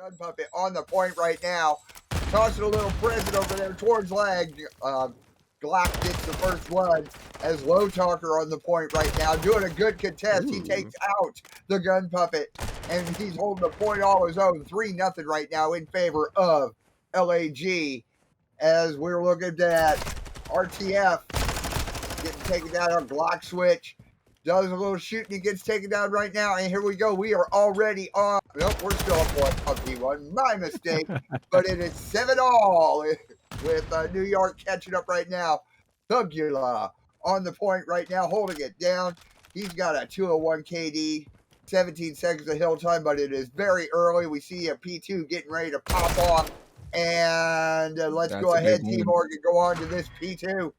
Gun puppet on the point right now. Tossing a little present over there towards leg. Glock gets the first blood as Low Talker on the point right now. Doing a good contest. Ooh. He takes out the gun puppet. And he's holding the point all his own. 3-0 right now in favor of LAG. As we're looking at RTF getting taken down on Glock switch. Does a little shooting. He gets taken down right now. And here we go. We are already on. Nope, we're still on P1. My mistake. But it is 7-all with New York catching up right now. Thugula on the point right now, holding it down. He's got a 201 KD, 17 seconds of hill time, but it is very early. We see a P2 getting ready to pop off. And let's go ahead, Team Morgan, go on to this P2.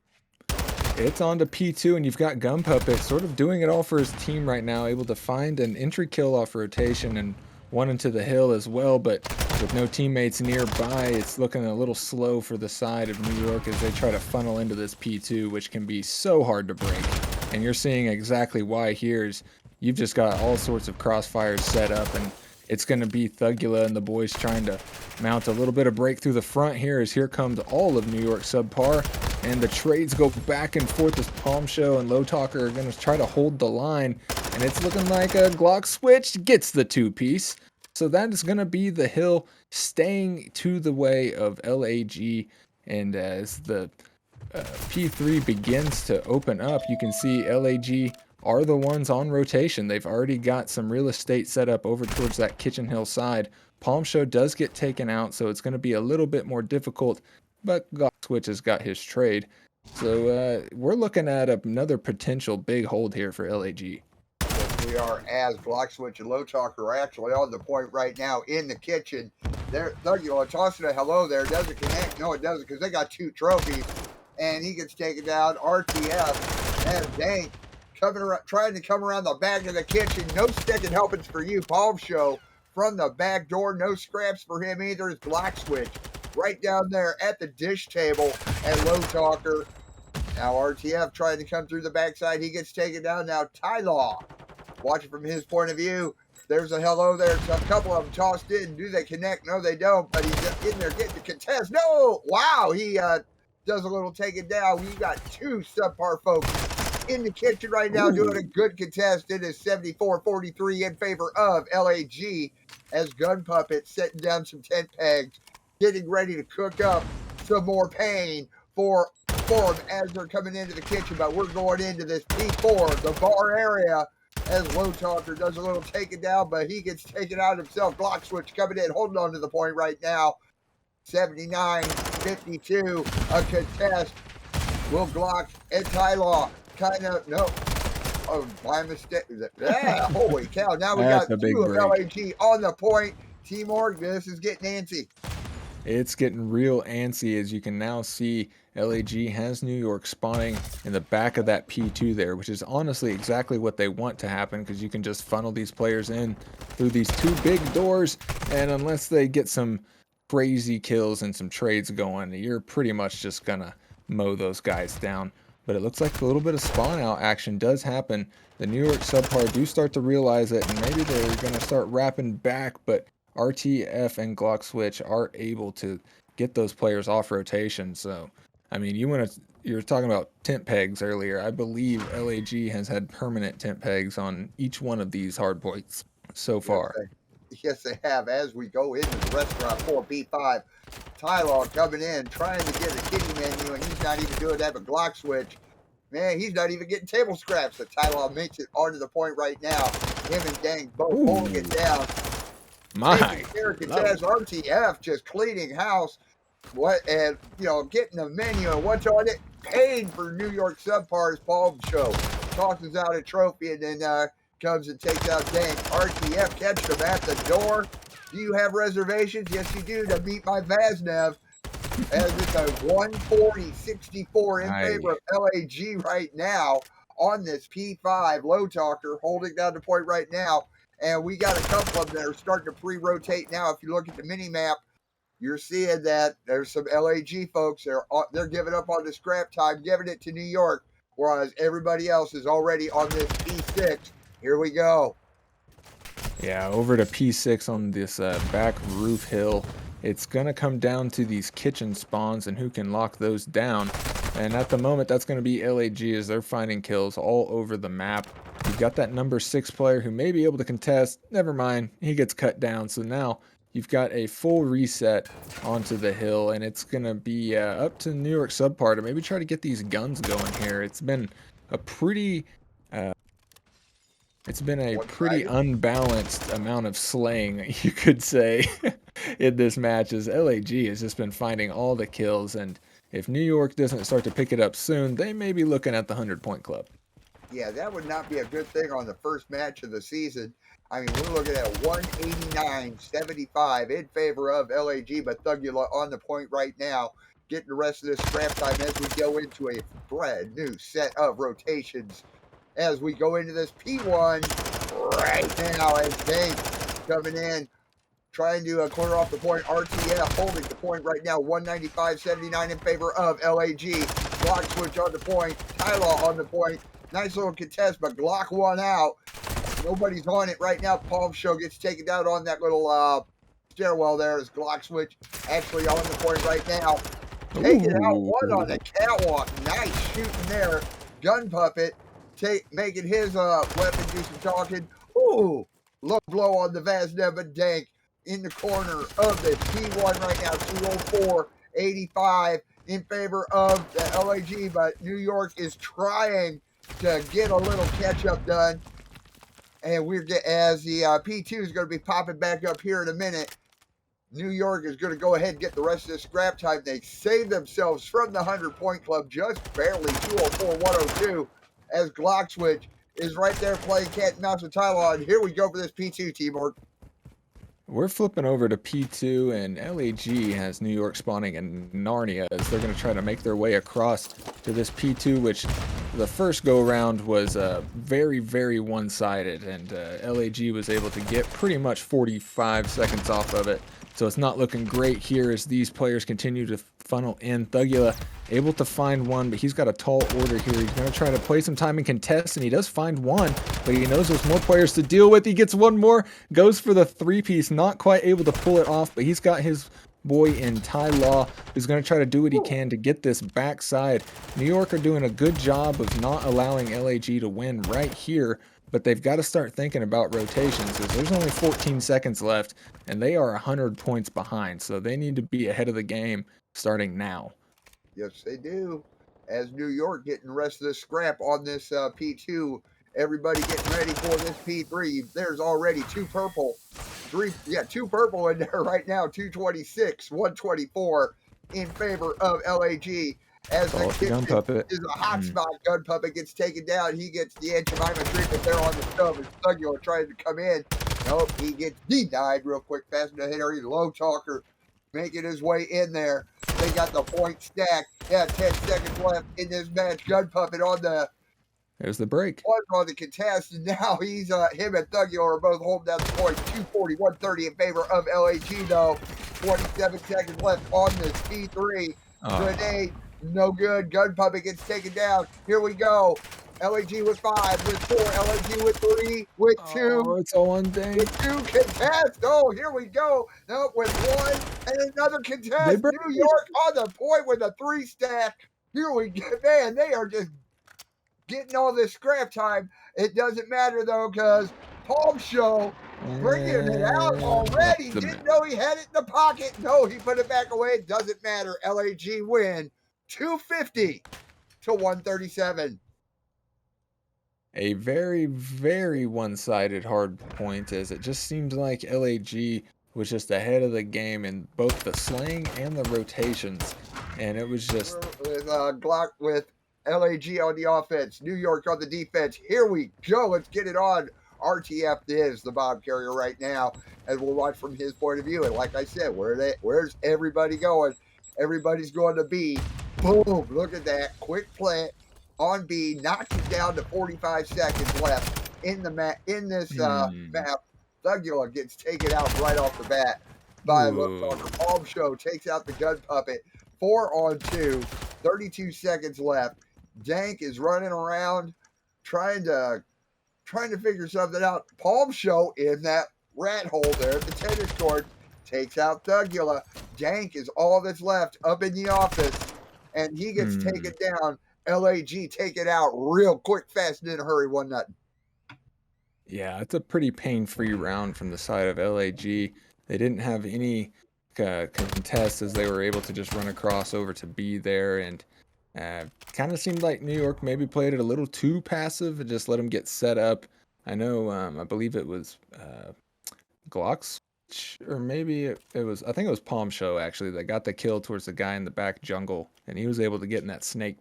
It's on to P2, and you've got Gun Puppet sort of doing it all for his team right now, able to find an entry kill off rotation and one into the hill as well, but with no teammates nearby, it's looking a little slow for the side of New York as they try to funnel into this P2, which can be so hard to break. And you're seeing exactly why here is you've just got all sorts of crossfires set up, and it's going to be Thugula and the boys trying to mount a little bit of break through the front here as here comes all of New York SubPar. And the trades go back and forth as Palm Show and Low Talker are going to try to hold the line. And it's looking like a Glock switch gets the two-piece. So that is going to be the hill staying to the way of LAG. And as the P3 begins to open up, you can see LAG are the ones on rotation. They've already got some real estate set up over towards that Kitchen Hill side. Palm Show does get taken out, so it's going to be a little bit more difficult. But Glock Switch has got his trade. So we're looking at another potential big hold here for LAG. Yes, we are, as Glock Switch and Low Talker are actually on the point right now in the kitchen. There, Thugula tossing a hello there. Doesn't connect. No, it doesn't, because they got 2 trophies. And he gets taken down. RTF and Dank coming around, trying to come around the back of the kitchen. No second helpings for you, Palm Show. From the back door, no scraps for him either. It's Glock Switch right down there at the dish table at Low Talker. Now RTF trying to come through the backside. He gets taken down. Now Tylaw, watching from his point of view. There's a hello there. So a couple of them tossed in. Do they connect? No, they don't. But he's in there getting the contest. No! Wow, he does a little taken down. We got 2 SubPar folks in the kitchen right now. Ooh. Doing a good contest. It is 74-43 in favor of LAG as Gun Puppet setting down some tent pegs, getting ready to cook up some more pain for them as they're coming into the kitchen. But we're going into this P4, the bar area, as Low Talker does a little taken down, but he gets taken out himself. Glock Switch coming in, holding on to the point right now. 79-52, a contest. Will Glock and Tylaw kind of, no. Oh, my mistake. Yeah, holy cow. Now we got 2 of LAG on the point. Team Org, this is getting antsy. It's getting real antsy as you can now see LAG has New York spawning in the back of that P2 there, which is honestly exactly what they want to happen because you can just funnel these players in through these 2 big doors, and unless they get some crazy kills and some trades going, you're pretty much just gonna mow those guys down. But it looks like a little bit of spawn out action does happen. The New York SubPar do start to realize it, and maybe they're gonna start wrapping back, but RTF and Glock Switch are able to get those players off rotation. So, I mean, you were talking about tent pegs earlier. I believe LAG has had permanent tent pegs on each one of these hard points so far. Yes, they have. As we go into the restaurant for P5, Tylaw coming in, trying to get a kitty menu, and he's not even doing that. But Glock Switch, man, he's not even getting table scraps. So Tylaw makes it onto the point right now. Him and Dang both holding it down. My RTF just cleaning house. What, and getting the menu and what's on it. Paid for New York SubPar's Palm Show. Tosses out a trophy and then comes and takes out Dank. RTF catches him at the door. Do you have reservations? Yes, you do, to meet my Vaznev. As it's a 140-64 in favor of LAG right now on this P5. Low Talker holding down the point right now. And we got a couple of them that are starting to pre-rotate now. If you look at the mini-map, you're seeing that there's some LAG folks. They're giving up on the scrap time, giving it to New York, whereas everybody else is already on this P6. Here we go. Yeah, over to P6 on this back roof hill. It's going to come down to these kitchen spawns and who can lock those down. And at the moment, that's going to be LAG as they're finding kills all over the map. You've got that number 6 player who may be able to contest. Never mind, he gets cut down. So now you've got a full reset onto the hill, and it's going to be up to New York SubPar to maybe try to get these guns going here. It's been a pretty uh, it's been a pretty One-sided. unbalanced amount of slaying, you could say, in this match, as LAG has just been finding all the kills, and if New York doesn't start to pick it up soon, they may be looking at the 100-point club. Yeah, that would not be a good thing on the first match of the season. I mean, we're looking at 189.75 in favor of LAG, but Thugula on the point right now, getting the rest of this scrap time as we go into a brand new set of rotations. As we go into this P1 right now, as Dane coming in, trying to clear off the point. RTF holding the point right now, 195.79 in favor of LAG. Block switch on the point. Tylaw on the point. Nice little contest, but Glock one out. Nobody's on it right now. Palm Show gets taken down on that little stairwell there as Glock switch actually on the point right now. Taking out Ooh. one on the catwalk. Nice shooting there. Gun Puppet making his weapon do some talking. Ooh, low blow on the Vazneva Dank in the corner of the P1 right now. 204.85 in favor of the LAG, but New York is trying to get a little catch up done. And as the P2 is going to be popping back up here in a minute. New York is going to go ahead and get the rest of this scrap time. They save themselves from the 100-point club just barely, 204-102, as Glock Switch is right there playing cat and mouse with Tyler. And here we go for this P2, Timor. We're flipping over to P2, and LAG has New York spawning in Narnia as they're going to try to make their way across to this P2, which the first go-around was very, very one-sided, and LAG was able to get pretty much 45 seconds off of it. So it's not looking great here as these players continue to funnel in. Thugula able to find one, but he's got a tall order here. He's going to try to play some time and contest, and he does find one, but he knows there's more players to deal with. He gets one more, goes for the three-piece, not quite able to pull it off, but he's got his boy in Ty Law, who's going to try to do what he can to get this backside. New York are doing a good job of not allowing LAG to win right here, but they've got to start thinking about rotations as there's only 14 seconds left, and they are 100 points behind, so they need to be ahead of the game starting now. Yes, they do. As New York getting the rest of the scrap on this P2, everybody getting ready for this P3. There's already two purple in there right now. 226, 124 in favor of LAG. As the Gun kitchen puppet. is a hot spot. Gun Puppet gets taken down. He gets the Aunt Jemima treatment there on the stove. As Thugula trying to come in. Nope, he gets denied real quick. Fast to hit Harry Low Talker making his way in there. They got the point stacked. Yeah, 10 seconds left in this match. Gun Puppet on the There's the break. on the contest, and now he's him and Thugula are both holding down the point. 240, 130 in favor of LAG though. 27 seconds left on this P3. Grenade, no good. Gun Puppet gets taken down. Here we go. LAG with 5, with 4, LAG with 3, with 2. Oh, it's all one thing. With 2 contests. Oh, here we go. No, with 1 and another contest. New York on the point with a 3 stack. Here we go. Man, they are just getting all this scrap time. It doesn't matter though, because Palm Show bringing it out already. Didn't know he had it in the pocket. No, he put it back away. It doesn't matter. LAG win 250 to 137. A very, very one-sided hard point, as it just seemed like LAG was just ahead of the game in both the slaying and the rotations, and it was just with Glock with LAG on the offense, New York on the defense. Here we go. Let's get it on. RTF is the bomb carrier right now, as we'll watch from his point of view. And like I said, where's everybody going? Everybody's going to B. Boom! Look at that quick plant on B, knocks it down to 45 seconds left in the this map. Thugula gets taken out right off the bat by the Palm Show. Takes out the Gun Puppet. 4 on 2. 32 seconds left. Dank is running around trying to trying to figure something out. Palm Show in that rat hole there at the tennis court takes out Thugula. Dank is all that's left up in the office, and he gets taken Hmm. down. LAG take it out real quick, fast, and in a hurry, 1-0. Yeah, it's a pretty pain-free round from the side of LAG. They didn't have any contests as they were able to just run across over to B there, and kind of seemed like New York maybe played it a little too passive and just let them get set up. I know, I believe it was Glocks, or maybe it was, I think it was Palm Show actually that got the kill towards the guy in the back jungle, and he was able to get in that snake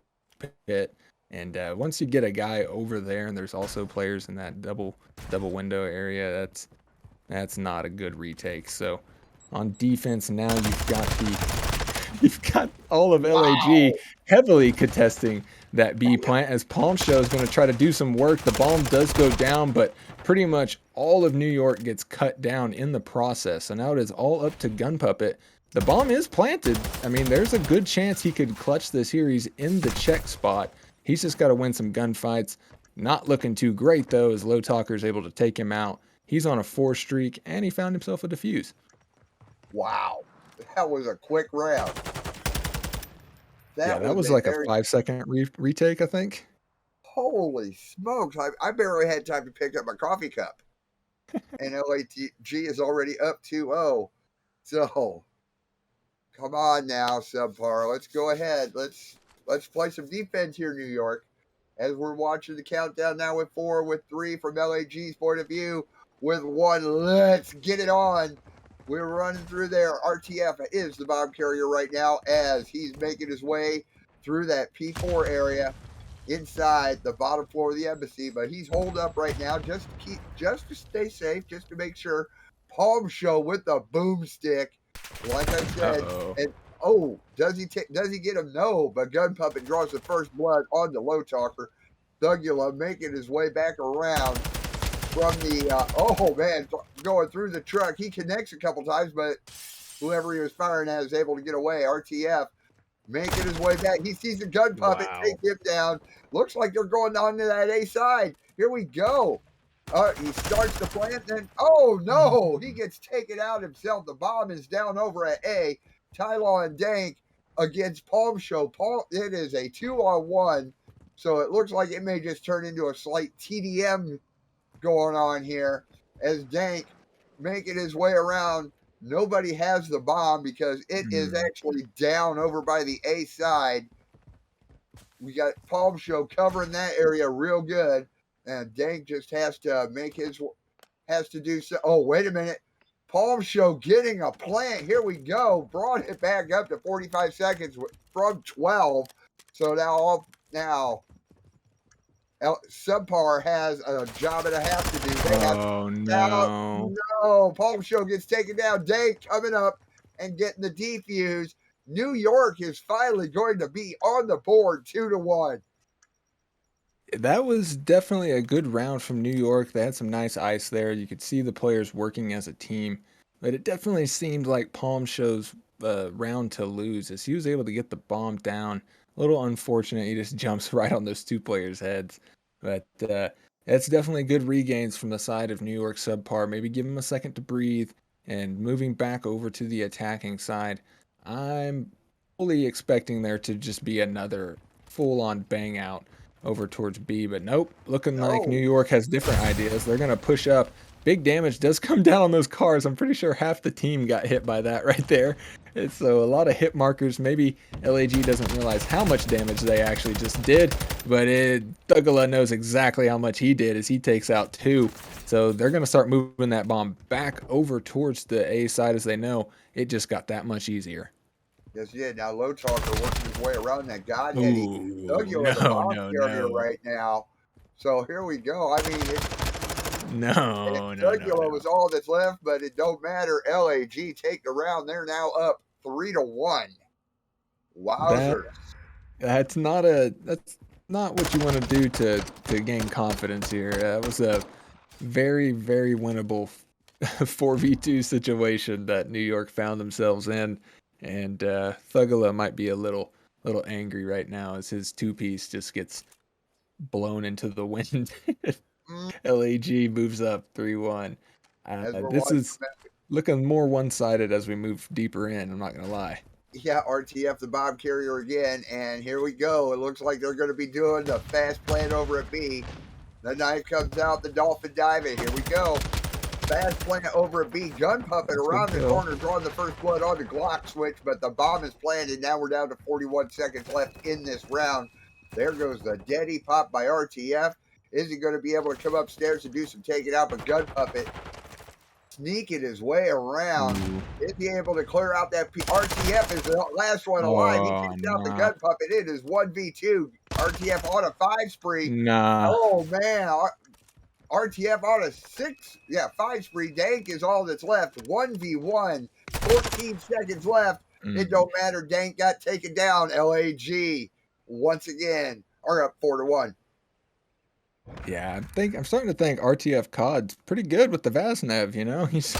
pit. And once you get a guy over there, and there's also players in that double window area, that's not a good retake. So on defense now, you've got all of LAG Wow. heavily contesting that B plant as Palm Show is going to try to do some work. The bomb does go down, but pretty much all of New York gets cut down in the process. So now it is all up to Gun Puppet. The bomb is planted. I mean, there's a good chance he could clutch this here. He's in the check spot. He's just got to win some gunfights. Not looking too great, though, as Low Talker is able to take him out. He's on a 4 streak, and he found himself a defuse. Wow. That was a quick round. Yeah, That that was was a like a very 5-second retake, I think. holy smokes. I barely had time to pick up my coffee cup. And LAG is already up 2-0. So come on now, subpar. Let's go ahead. Let's play some defense here, New York. As we're watching the countdown now with 4, with 3 from LAG's point of view, with 1. Let's get it on. We're running through there. RTF is the bomb carrier right now as he's making his way through that P4 area inside the bottom floor of the embassy, but he's holed up right now just to stay safe, just to make sure. Palm Show with the boomstick, like I said, Uh-oh. and does he get him? No, but Gun Puppet draws the first blood on the Low Talker. Thugula making his way back around from the oh man, going through the truck. He connects a couple times, but whoever he was firing at is able to get away. RTF making his way back. He sees the Gun Puppet take Wow. him down. Looks like they're going on to that A side. Here we go. He starts the plant, then oh no, he gets taken out himself. The bomb is down over at A. Tylaw and Dank against Palm Show. It is a 2-on-1, so it looks like it may just turn into a slight TDM going on here as Dank making his way around. Nobody has the bomb because it is Hmm. actually down over by the A side. We got Palm Show covering that area real good, and Dank just has to do so. Oh, wait a minute. Palm Show getting a plant. Here we go. Brought it back up to 45 seconds from 12. So now SubPar has a job and a half to do. They have Oh, out. no. No, Palm Show gets taken down. Day coming up and getting the defuse. New York is finally going to be on the board 2-1. That was definitely a good round from New York. They had some nice ice there. You could see the players working as a team, but it definitely seemed like Palm Show's round to lose as he was able to get the bomb down. A little unfortunate. He just jumps right on those 2 players' heads. But it's definitely good regains from the side of New York subpar. Maybe give him a second to breathe and moving back over to the attacking side. I'm fully expecting there to just be another full on bang out over towards B, but nope, looking like New No, York has different ideas. They're going to push up. Big damage does come down on those cars. I'm pretty sure half the team got hit by that right there. And so a lot of hit markers. Maybe LAG doesn't realize how much damage they actually just did, but Thugula knows exactly how much he did as he takes out 2. So they're going to start moving that bomb back over towards the A side as they know it just got that much easier. yes, yeah. Now Low Talker working his way around that godheady Ooh, Thugula, the no, bomb no, carrier no. right now. So here we go. I mean, No, no, no, Thugula was no. all that's left, but it don't matter. LAG take the round. They're now up 3-1. That Wowzers. that's not what you want to do to gain confidence here. That was a very winnable 4v2 situation that New York found themselves in, and Thugula might be a little angry right now as his 2-piece just gets blown into the wind. LAG moves up 3-1. As we're This watching, is looking more one-sided as we move deeper in, I'm not gonna lie. yeah, RTF the bomb carrier again, and here we go. It looks like they're going to be doing the fast plant over at B. The knife comes out, the dolphin dive, and here we go. Fast plant over at B. Gun puppet Off we around the go. corner, drawing the first blood on the Glock switch, but the bomb is planted. Now we're down to 41 seconds left in this round. There goes the Deddy pop by RTF. Is he going to be able to come upstairs and do some taking out? But gun puppet sneaking his way around. Ooh. Is he able to clear out that RTF is the last one alive. He Oh, takes out the nah. gun puppet. It is 1v2. RTF on a 5 spree. Nah. Oh, man. RTF on a 5 spree. Dank is all that's left. 1v1. 14 seconds left. It don't matter. Dank got taken down. LAG once again are up 4-1. Yeah, I'm starting to think RTF COD's pretty good with the Vaznev, you know? He's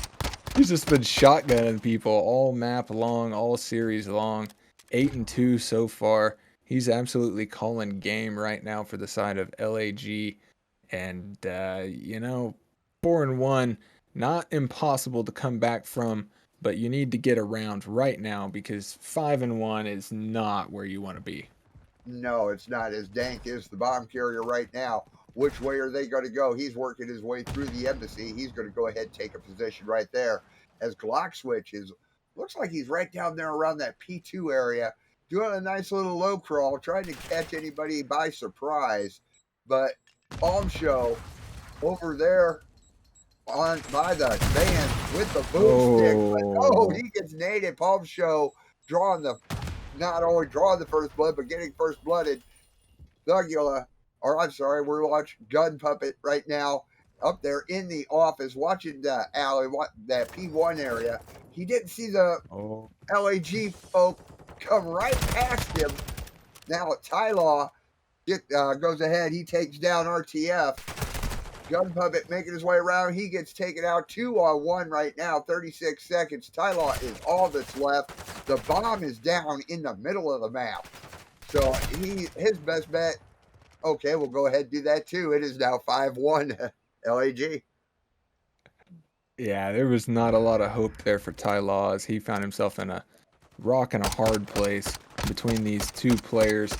just been shotgunning people all map long, all series long. 8-2 so far. He's absolutely calling game right now for the side of LAG. And you know, 4-1, not impossible to come back from, but you need to get around right now because 5-1 is not where you want to be. No, it's not. As Dank is the bomb carrier right now. Which way are they going to go? He's working his way through the embassy. He's going to go ahead and take a position right there. As Glock Switch is, looks like he's right down there around that P2 area, doing a nice little low crawl, trying to catch anybody by surprise. But Palm Show over there on by the van with the boomstick. But he gets naded. Palm Show drawing the not only drawing the first blood, but getting first blooded. Thugula, or I'm sorry, we're watching Gun Puppet right now up there in the office watching the alley, that P1 area. He didn't see the LAG folk come right past him. Now Tylaw goes ahead. He takes down RTF. Gun Puppet making his way around. He gets taken out 2-on-1 right now. 36 seconds. Tylaw is all that's left. The bomb is down in the middle of the map. So his best bet, okay, we'll go ahead and do that too. It is now 5-1 LAG. Yeah, there was not a lot of hope there for Ty Law as he found himself in a rock and a hard place between these two players.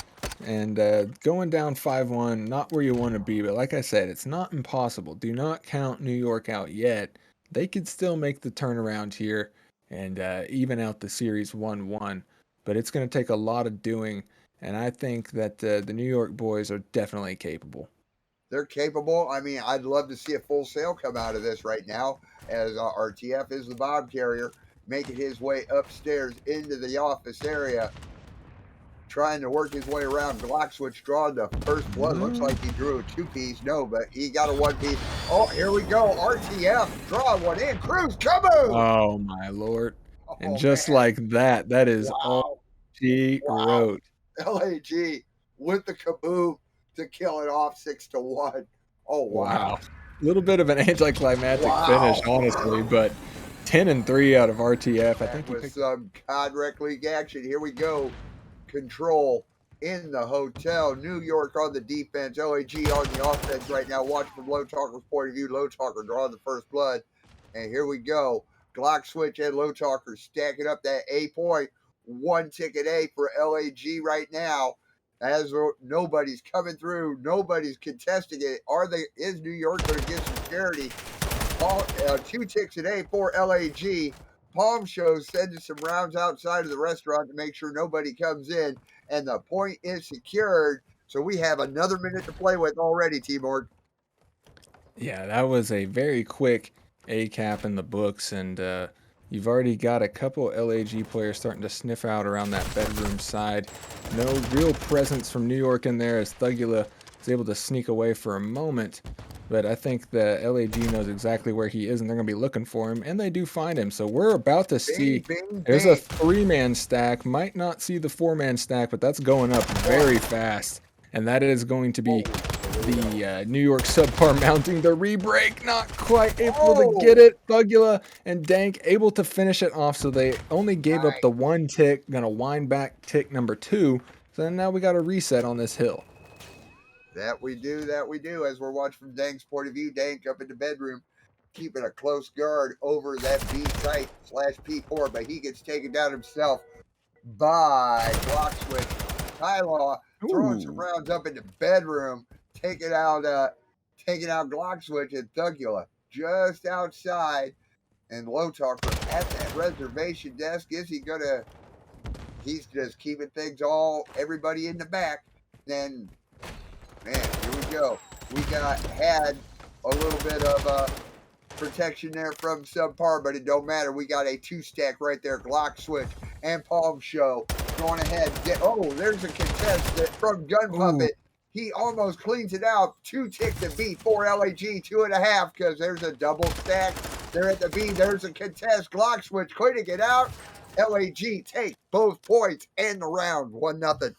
And going down 5-1, not where you want to be, but like I said, it's not impossible. Do not count New York out yet. They could still make the turnaround here and even out the series 1-1. But it's going to take a lot of doing, and I think that the New York boys are definitely capable. They're capable. I mean, I'd love to see a full sale come out of this right now, as RTF is the bomb carrier, making his way upstairs into the office area, trying to work his way around. Glock Switch drawing the first blood. Looks like he drew a 2-piece. No, but he got a 1-piece. Oh, here we go. RTF drawing one in. Cruz, kaboom! Oh my lord. And Oh, just man. like that, that is all Wow. she Wow. wrote. LAG with the kaboom to kill it off 6-1. Oh, wow. Wow. A little bit of an anticlimactic finish, honestly, but 10-3 out of RTF. I That think he was picked. some COD Rec League action. Here we go. Control in the hotel. New York on the defense. LAG on the offense right now. Watching from Low Talker's point of view. Low Talker drawing the first blood. And here we go. Glock Switch and Low Talker stacking up that A point. One ticket A for LAG right now. As nobody's coming through, nobody's contesting it. Is New York going to get some charity? 2 ticks a day for LAG. Palm Show sending some rounds outside of the restaurant to make sure nobody comes in, and the point is secured. So we have another minute to play with already, T-Borg. Yeah, that was a very quick A cap in the books, and you've already got a couple LAG players starting to sniff out around that bedroom side. No real presence from New York in there as Thugula is able to sneak away for a moment. But I think the LAG knows exactly where he is, and they're going to be looking for him, and they do find him. So we're about to see there's a 3-man stack. Might not see the 4-man stack, but that's going up very fast. And that is going to be the New York SubPar mounting the re-break. Not quite able to get it. Thugula and Dank able to finish it off, so they only gave up the 1 tick. Going to wind back tick number 2. So then now we got a reset on this hill. That we do, that we do. As we're watching from Dank's point of view, Dank up in the bedroom, keeping a close guard over that B site / P4, but he gets taken down himself by block switch. Tylaw throwing some Ooh. rounds up in the bedroom, taking out Glock switch and Thugula just outside. And Low Talker at that reservation desk. Is he gonna? He's just keeping things everybody in the back. Then, man, here we go. We had a little bit of protection there from SubPar, but it don't matter. We got a 2-stack right there. Glock switch and Palm Show going ahead. There's a contest that from Gun Ooh. Puppet. He almost cleans it out. 2 ticks to beat 4 LAG, 2.5, because there's a double stack. They're at the B. There's a contest. Glock switch cleaning it out. LAG take both points and the round 1-0.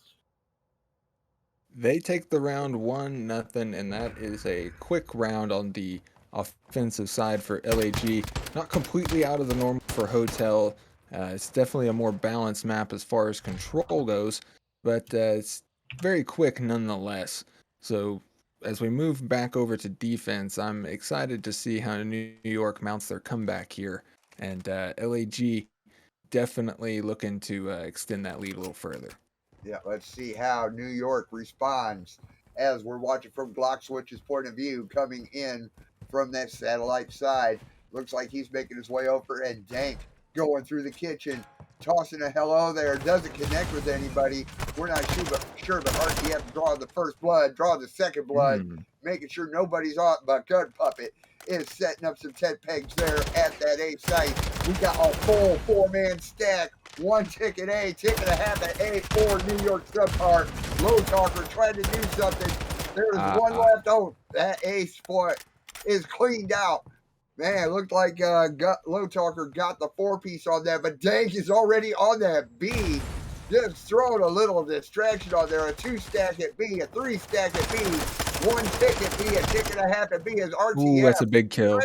They take the round 1-0, and that is a quick round on the offensive side for LAG. Not completely out of the normal for Hotel. It's definitely a more balanced map as far as control goes, but it's very quick nonetheless. So as we move back over to defense, I'm excited to see how New York mounts their comeback here, and LAG definitely looking to extend that lead a little further. Yeah, let's see how New York responds as we're watching from Glock Switch's point of view coming in from that satellite side. Looks like he's making his way over, and Dank going through the kitchen, tossing a hello there. Doesn't connect with anybody. We're not sure, but RTF draw the first blood, draw the second blood, Mm. making sure nobody's on, but Gun Puppet is setting up some tent pegs there at that A site. We got a full 4-man stack. 1 ticket A, ticket a half at A for New York SubPar. Low Talker trying to do something. There's one left. Oh, that A spot is cleaned out. Man, it looked like Low Talker got the 4-piece on that, but Dank is already on that B. Just throwing a little distraction on there. A 2-stack at B, a 3-stack at B, 1 ticket B, a ticket a half at B is Ooh, RTF. that's a big kill.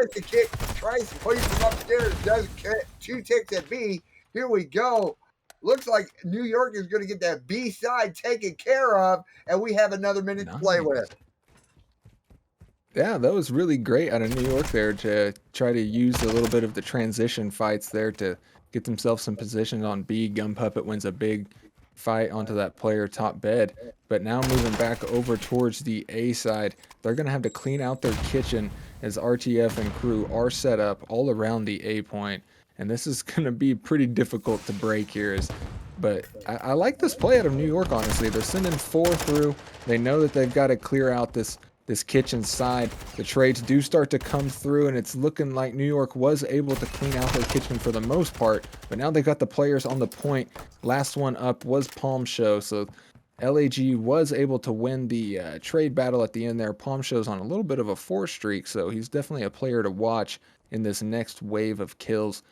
Tries to place him upstairs, doesn't get 2 ticks at B. Here we go. Looks like New York is going to get that B side taken care of, and we have another minute to play with. Yeah, that was really great out of New York there to try to use a little bit of the transition fights there to get themselves some position on B. Gun Puppet wins a big fight onto that player top bed. But now moving back over towards the A side, they're going to have to clean out their kitchen as RTF and crew are set up all around the A point. And this is going to be pretty difficult to break here. But I like this play out of New York, honestly. They're sending 4 through. They know that they've got to clear out this kitchen side. The trades do start to come through, and it's looking like New York was able to clean out their kitchen for the most part, but now they got the players on the point. Last one up was Palm Show, so LAG was able to win the trade battle at the end there. Palm Show's on a little bit of a 4 streak, so he's definitely a player to watch in this next wave of kills.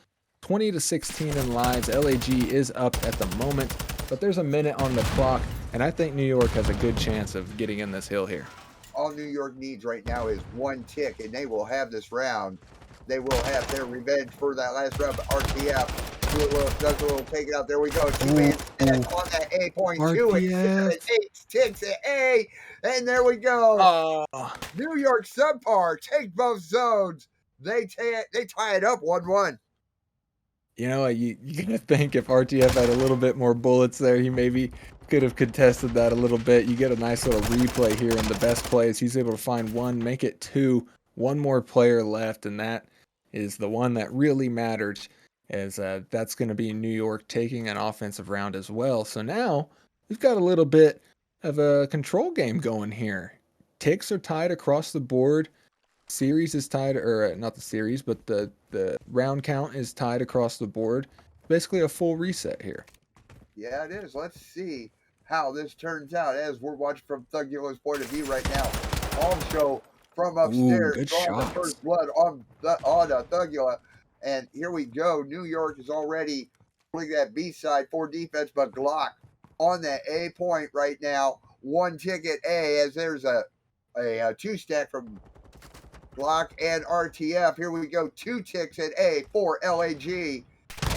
20-16 in lives. LAG is up at the moment, but there's a minute on the clock, and I think New York has a good chance of getting in this hill here. All New York needs right now is 1 tick, and they will have this round. They will have their revenge for that last round. But RTF does a little take it out. There we go. 2-man stack on that A point. 2 and 7, 8 ticks at A, and there we go. New York SubPar take both zones. They tie it up 1-1. You know, you gotta think if RTF had a little bit more bullets there, he maybe could have contested that a little bit. You get a nice little replay here in the best plays. He's able to find 1, make it 2, 1 more player left, and that is the one that really mattered, as that's going to be New York taking an offensive round as well. So now we've got a little bit of a control game going here. Ticks are tied across the board. Series is tied, or not the series, but the round count is tied across the board. Basically a full reset here. Yeah, it is. Let's see how this turns out as we're watching from Thugula's point of view right now. Palm Show from upstairs, good drawing the shots. first blood on Thugula. And here we go. New York is already putting that B side for defense, but Glock on that A point right now. 1 ticket A, as there's a 2-stack from Glock and RTF. Here we go. 2 ticks at A for LAG.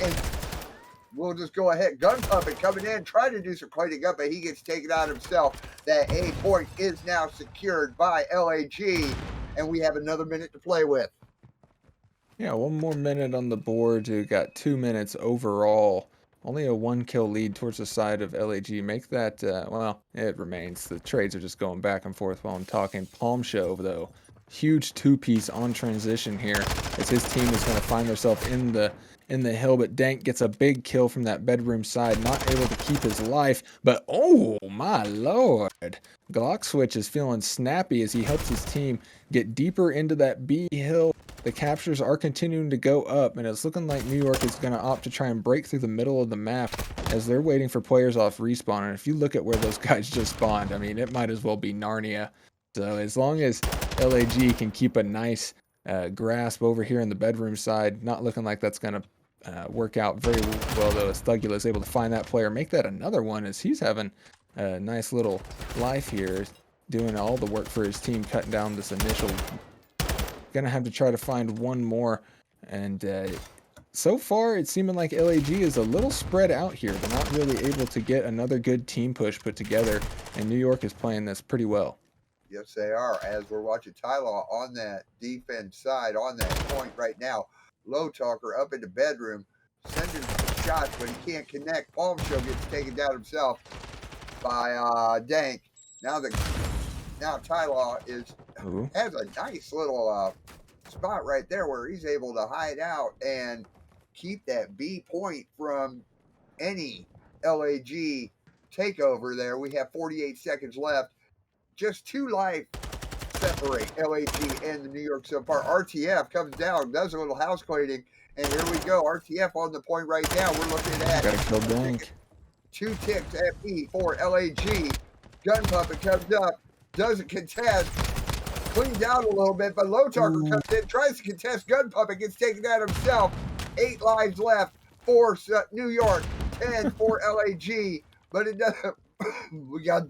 And we'll just go ahead. Gun Puppet coming in, trying to do some cleaning up, but he gets taken out himself. That A point is now secured by LAG, and we have another minute to play with. Yeah, one more minute on the board. We got 2 minutes overall. Only a 1 kill lead towards the side of LAG. Make that, well, it remains. The trades are just going back and forth while I'm talking. Palm Show, though. Huge two-piece on transition here as his team is going to find themselves in the hill, but Dank gets a big kill from that bedroom side, not able to keep his life, but oh my lord. Glock Switch is feeling snappy as he helps his team get deeper into that B hill. The captures are continuing to go up, and it's looking like New York is going to opt to try and break through the middle of the map as they're waiting for players off respawn. And if you look at where those guys just spawned, I mean, it might as well be Narnia. So as long as LAG can keep a nice grasp over here in the bedroom side, not looking like that's going to work out very well, though, as Thugula is able to find that player, make that another one as he's having a nice little life here, doing all the work for his team, cutting down this initial. Gonna have to try to find one more, and so far it's seeming like LAG is a little spread out here. They're not really able to get another good team push put together, and New York is playing this pretty well. Yes, they are. As we're watching Tylaw on that defense side, on that point right now. Low Talker up in the bedroom, sending some shots, but he can't connect. Palm Show gets taken down himself by Dank. Now Tylaw has a nice little spot right there where he's able to hide out and keep that B point from any LAG takeover there. We have 48 seconds left. Just 2 life separate LAG and the New York SubPar. RTF comes down, does a little house cleaning, and here we go. RTF on the point right now. We're looking at Gotta kill Dank. 2 ticks at B for LAG. Gun Puppet comes up, doesn't contest, cleans out a little bit, but Low Talker comes in, tries to contest. Gun Puppet gets taken out himself. 8 lives left for New York, 10 for LAG, but it doesn't. We got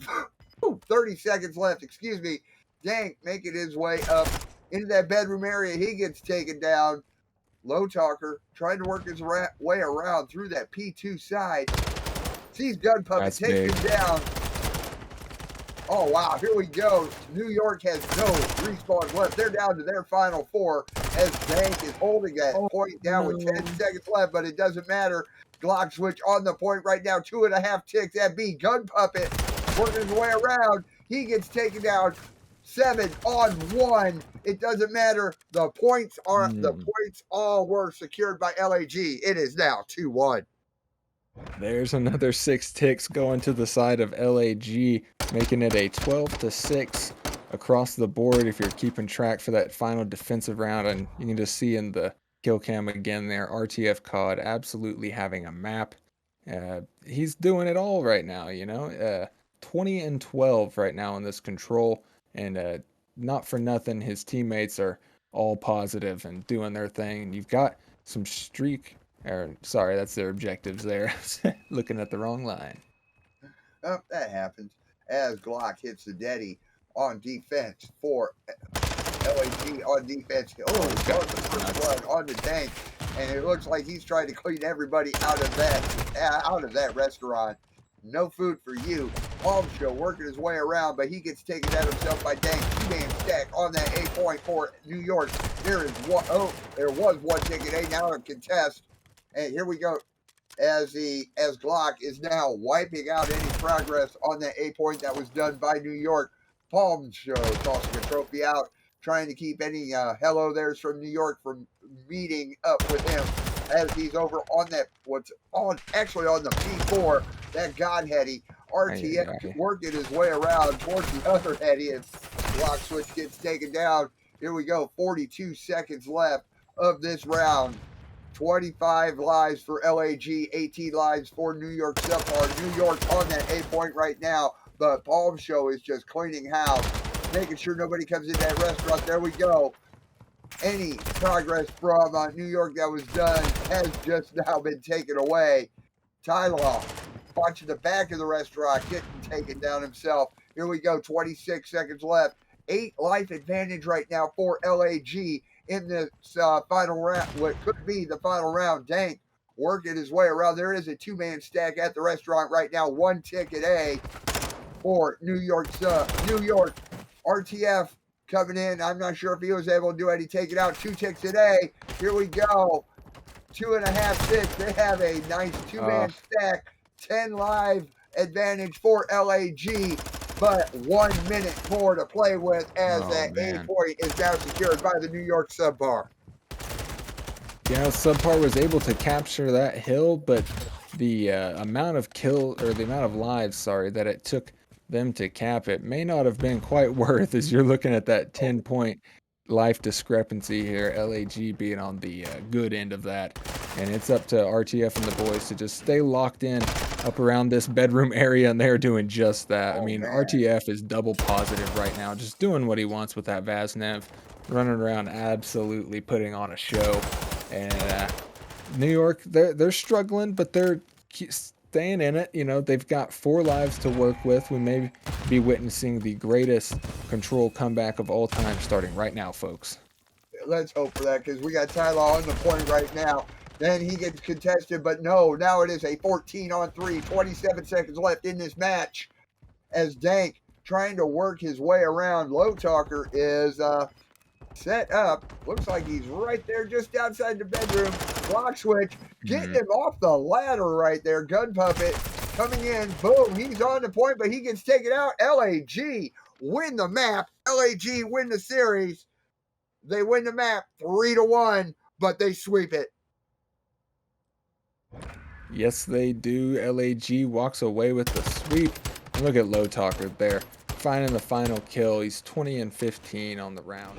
30 seconds left, excuse me. Dank making his way up into that bedroom area. He gets taken down. Low Talker trying to work his way around through that P2 side. Sees Gun Puppet, takes him down. Oh, wow, here we go. New York has no respawns left. They're down to their final 4 as Dank is holding that point down with 10 seconds left, but it doesn't matter. Glock Switch on the point right now. 2.5 ticks at B. Gun Puppet working his way around. He gets taken down. 7 on 1. It doesn't matter. The points all were secured by LAG. It is now 2-1. There's another 6 ticks going to the side of LAG, making it a 12-6 across the board if you're keeping track for that final defensive round. And you can just see in the kill cam again there, RTF COD absolutely having a map. He's doing it all right now, 20 and 12 right now in this control, and not for nothing, his teammates are all positive and doing their thing. And you've got some sorry, that's their objectives there. Looking at the wrong line. Oh, that happens. As Glock hits the Deddy on defense for LAG on defense. Oh, he's got the first blood on the Dank, and it looks like he's trying to clean everybody out of that restaurant. No food for you. Palm Show working his way around, but he gets taken out himself by Dank. 2-man stack on that A point for New York. There was one ticket. A now in contest. And here we go. As Glock is now wiping out any progress on that A point that was done by New York. Palm Show tossing a trophy out, trying to keep any hello there's from New York from meeting up with him as he's over on that actually on the P4, that God Heady. RTF working his way around towards the other Heady, and Glock Switch gets taken down. Here we go, 42 seconds left of this round. 25 lives for LAG, 18 lives for New York SubPar. New York on that A point right now, but Palm Show is just cleaning house, making sure nobody comes in that restaurant. There we go. Any progress from New York that was done has just now been taken away. Tylaw watching the back of the restaurant, getting taken down himself. Here we go, 26 seconds left. 8 life advantage right now for LAG in this final round, what could be the final round. Dank working his way around. There is a two-man stack at the restaurant right now. One ticket A for New York RTF coming in. I'm not sure if he was able to do it. He take it out. Two ticks a day. Here we go. 2.5 ticks. They have a nice two-man stack. 10 live advantage for LAG. But 1 minute more to play with as that A point is now secured by the New York SubPar. Yeah, SubPar was able to capture that hill, but the amount of lives, sorry, that it took them to cap it may not have been quite worth as you're looking at that 10-point life discrepancy here. LAG being on the good end of that. And it's up to RTF and the boys to just stay locked in up around this bedroom area, and they're doing just that. I mean, RTF is double positive right now, just doing what he wants with that Vaznev, running around absolutely putting on a show. And New York, they're struggling, but they're staying in it. You know, they've got 4 lives to work with. We may be witnessing the greatest control comeback of all time starting right now, folks. Let's hope for that, because we got Tyler on the point right now. Then he gets contested, but no, now it is a 14-on-3, 27 seconds left in this match. As Dank trying to work his way around. Low Talker is set up. Looks like he's right there just outside the bedroom. Block switch, getting him off the ladder right there. Gun Puppet coming in. Boom, he's on the point, but he gets taken out. LAG win the map. LAG win the series. They win the map 3-1, but they sweep it. Yes, they do. LAG walks away with the sweep. And look at Low Talker there, finding the final kill. He's 20 and 15 on the round.